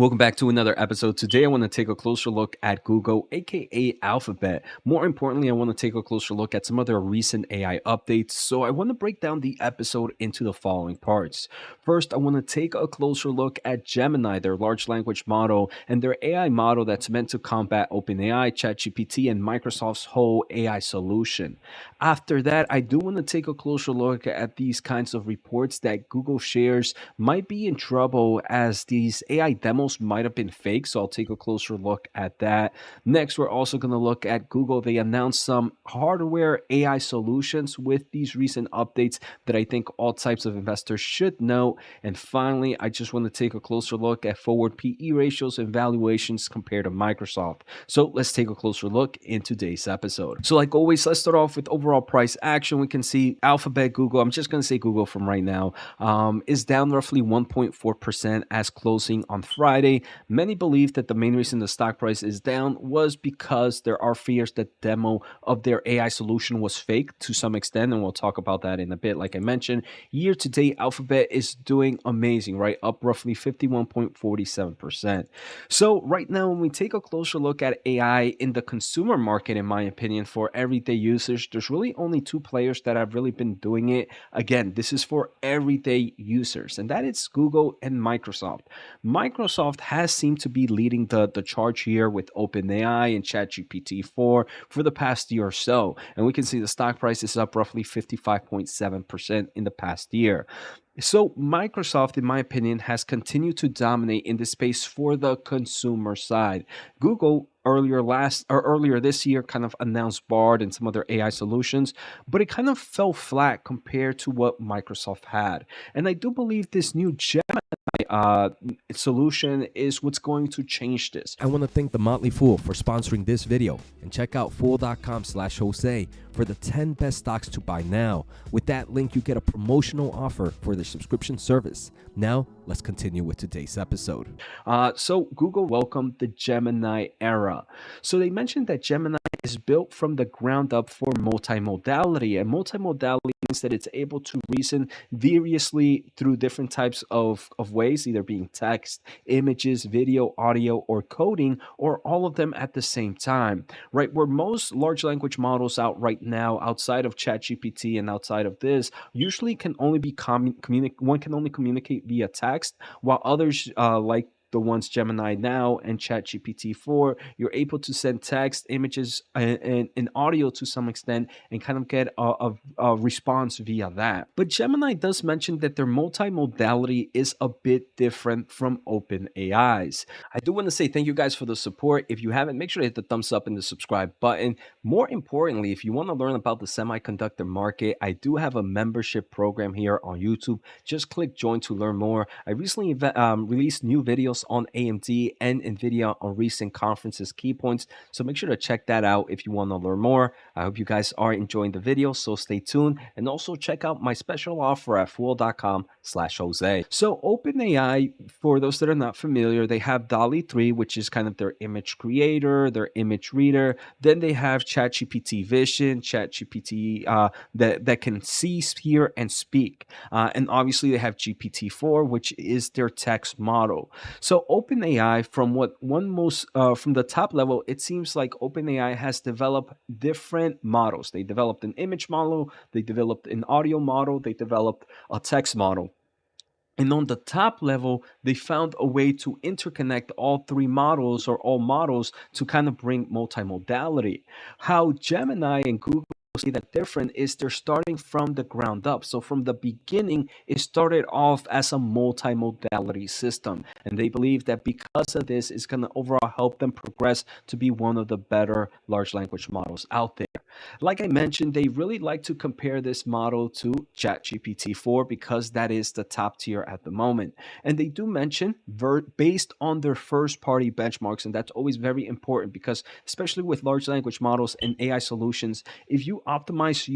Welcome back to another episode. Today, I want to take a closer look at Google, aka Alphabet. More importantly, I want to take a closer look at some of their recent AI updates. So, I want to break down the episode into the following parts. First, I want to take a closer look at Gemini, their large language model, and their AI model that's meant to combat OpenAI, ChatGPT, and Microsoft's whole AI solution. After that, I do want to take a closer look at these kinds of reports that Google shares might be in trouble as these AI demos might have been fake. So I'll take a closer look at that. Next, we're also going to look at Google. They announced some hardware AI solutions with these recent updates that I think all types of investors should know. And finally, I just want to take a closer look at forward PE ratios and valuations compared to Microsoft. So let's take a closer look in today's episode. So like always, let's start off with overall price action. We can see Alphabet, Google, I'm just going to say Google from right now, is down roughly 1.4% as closing on Friday. Many believe that the main reason the stock price is down was because there are fears that demo of their AI solution was fake to some extent, and we'll talk about that in a bit. Like I mentioned, year to date, Alphabet is doing amazing, right? Up roughly 51.47%. So right now, when we take a closer look at AI in the consumer market, in my opinion, for everyday users, there's really only two players that have really been doing it. Again, this is for everyday users, and that is Google and Microsoft. Microsoft has seemed to be leading the charge here with OpenAI and ChatGPT 4 for the past year or so. And we can see the stock price is up roughly 55.7% in the past year. So Microsoft, in my opinion, has continued to dominate in this space for the consumer side. Google earlier this year kind of announced Bard and some other AI solutions, but it kind of fell flat compared to what Microsoft had. And I do believe this new Gemini uh, solution is what's going to change this. I want to thank the Motley Fool for sponsoring this video, and check out fool.com/Jose for the 10 best stocks to buy now. With that link, you get a promotional offer for the subscription service. Now, let's continue with today's episode. So Google welcomed the Gemini era. So they mentioned that Gemini is built from the ground up for multimodality, and multimodality means that it's able to reason variously through different types of ways, either being text, images, video, audio, or coding, or all of them at the same time, right? Where most large language models out right now, outside of ChatGPT and outside of this, usually can only be one can only communicate via text, while others like the ones Gemini now and ChatGPT 4, you're able to send text, images, and audio to some extent and kind of get a response via that. But Gemini does mention that their multimodality is a bit different from OpenAI's. I do want to say thank you guys for the support. If you haven't, make sure to hit the thumbs up and the subscribe button. More importantly, if you want to learn about the semiconductor market, I do have a membership program here on YouTube. Just click join to learn more. I recently released new videos on AMD and NVIDIA on recent conferences key points. So make sure to check that out if you want to learn more. I hope you guys are enjoying the video, so stay tuned. And also check out my special offer at fool.com/Jose. So OpenAI, for those that are not familiar, they have DALL-E 3, which is kind of their image creator, their image reader. Then they have ChatGPT Vision, ChatGPT that can see, hear, and speak. And obviously they have GPT-4, which is their text model. So OpenAI, from the top level, it seems like OpenAI has developed different models. They developed an image model, they developed an audio model, they developed a text model. And on the top level, they found a way to interconnect all three models or all models to kind of bring multimodality. How Gemini and Google see that different is they're starting from the ground up. So from the beginning, it started off as a multimodality system. And they believe that because of this, it's going to overall help them progress to be one of the better large language models out there. Like I mentioned, they really like to compare this model to ChatGPT 4 because that is the top tier at the moment. And they do mention based on their first party benchmarks, and that's always very important because especially with large language models and AI solutions, if you optimize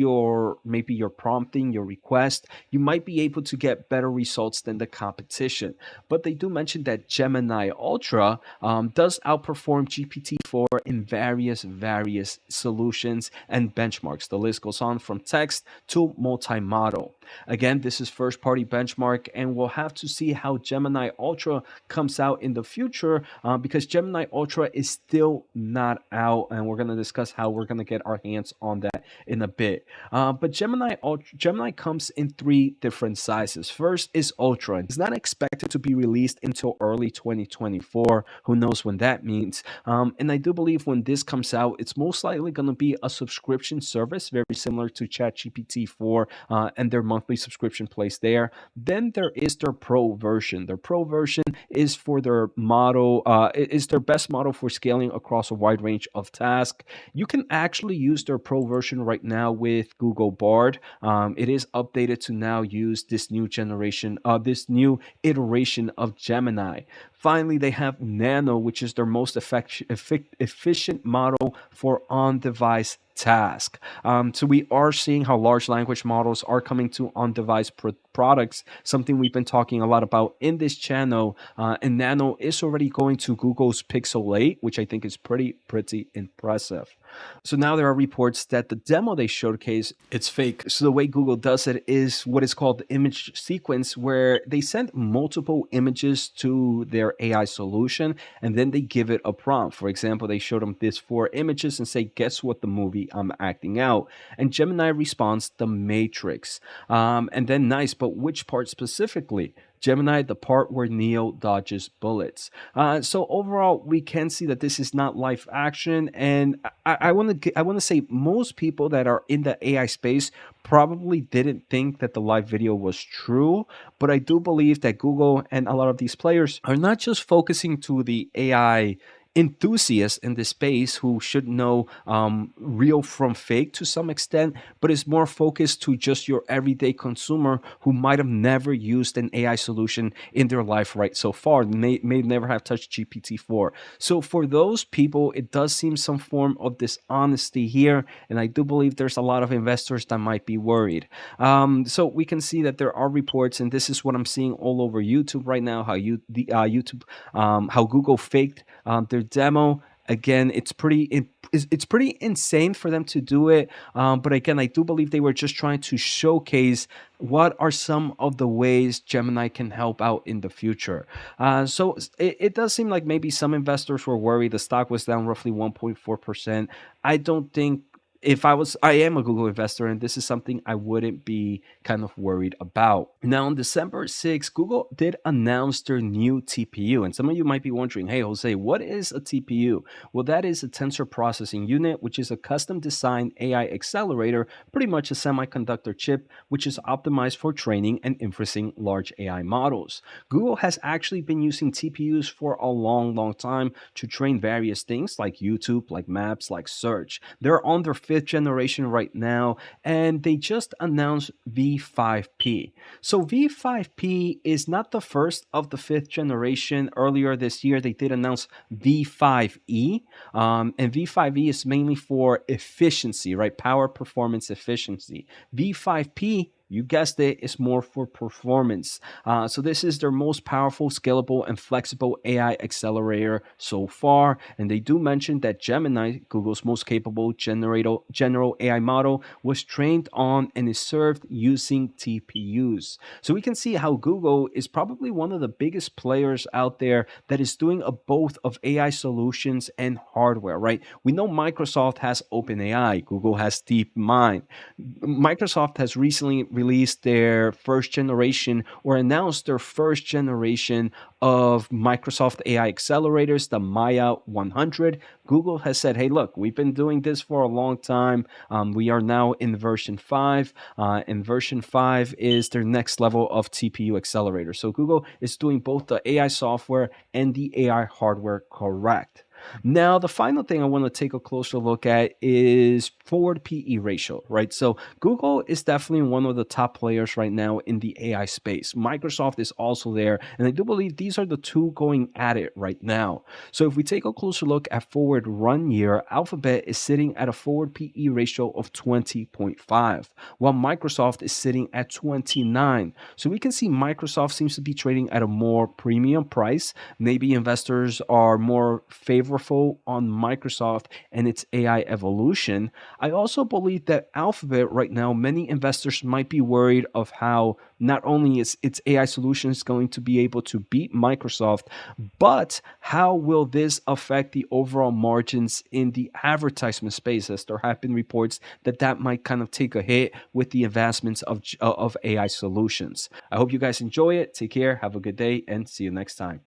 maybe your prompting, your request, you might be able to get better results than the competition. But they do mention that Gemini Ultra does outperform GPT-4 in various solutions and benchmarks. The list goes on from text to multimodal. Again, this is first party benchmark, and we'll have to see how Gemini Ultra comes out in the future because Gemini Ultra is still not out, and we're going to discuss how we're going to get our hands on that in a bit. But Gemini comes in three different sizes. First is Ultra. It's not expected to be released until early 2024. Who knows when that means? And I do believe when this comes out, it's most likely going to be a subscription service, very similar to ChatGPT 4 and their monthly subscription place there. Then there is their Pro version. Their Pro version is for their model, is their best model for scaling across a wide range of tasks. You can actually use their Pro version right now with Google Bard. It is updated to now use this new generation, this new iteration of Gemini. Finally, they have Nano, which is their most efficient model for on-device task. So we are seeing how large language models are coming to on-device products, something we've been talking a lot about in this channel. And Nano is already going to Google's Pixel 8, which I think is pretty impressive. So now there are reports that the demo they showcase it's fake. So the way Google does it is what is called the image sequence, where they send multiple images to their AI solution and then they give it a prompt. For example, they showed them this four images and say, guess what the movie I'm acting out? And Gemini responds, The Matrix. And then nice, but which part specifically? Gemini, the part where Neo dodges bullets. So overall, we can see that this is not live action, and I want to say most people that are in the AI space probably didn't think that the live video was true, but I do believe that Google and a lot of these players are not just focusing to the AI enthusiasts in this space who should know real from fake to some extent, but is more focused to just your everyday consumer who might have never used an AI solution in their life right so far, may never have touched GPT-4. So for those people, it does seem some form of dishonesty here, and I do believe there's a lot of investors that might be worried. So we can see that there are reports, and this is what I'm seeing all over YouTube right now, how how Google faked their demo. Again, it's pretty insane for them to do it, but again, I do believe they were just trying to showcase what are some of the ways Gemini can help out in the future. So it does seem like maybe some investors were worried. The stock was down roughly 1.4%. I don't think, if I am a Google investor, and this is something I wouldn't be kind of worried about. Now, on December 6th, Google did announce their new TPU. And some of you might be wondering, hey, Jose, what is a TPU? Well, that is a tensor processing unit, which is a custom designed AI accelerator, pretty much a semiconductor chip, which is optimized for training and inferencing large AI models. Google has actually been using TPUs for a long time to train various things like YouTube, like Maps, like search. They're on their fifth generation right now, and they just announced V5P. So V5P is not the first of the fifth generation. Earlier this year, they did announce V5E, and V5E is mainly for efficiency, right? Power, performance, efficiency. V5P, you guessed it, is more for performance. So this is their most powerful, scalable, and flexible AI accelerator so far. And they do mention that Gemini, Google's most capable general AI model, was trained on and is served using TPUs. So we can see how Google is probably one of the biggest players out there that is doing a both of AI solutions and hardware, right? We know Microsoft has OpenAI, Google has DeepMind. Microsoft has recently released their first generation, or announced their first generation of Microsoft AI accelerators, the Maya 100. Google has said, hey, look, we've been doing this for a long time. We are now in version 5, and version 5 is their next level of TPU accelerator. So Google is doing both the AI software and the AI hardware correct. Now, the final thing I want to take a closer look at is forward PE ratio, right? So Google is definitely one of the top players right now in the AI space. Microsoft is also there, and I do believe these are the two going at it right now. So if we take a closer look at forward run year, Alphabet is sitting at a forward PE ratio of 20.5, while Microsoft is sitting at 29. So we can see Microsoft seems to be trading at a more premium price. Maybe investors are more favorable powerful on Microsoft and its AI evolution, I also believe that Alphabet right now, many investors might be worried of how not only is its AI solutions going to be able to beat Microsoft, but how will this affect the overall margins in the advertisement space, as there have been reports that that might kind of take a hit with the advancements of AI solutions. I hope you guys enjoy it. Take care. Have a good day and see you next time.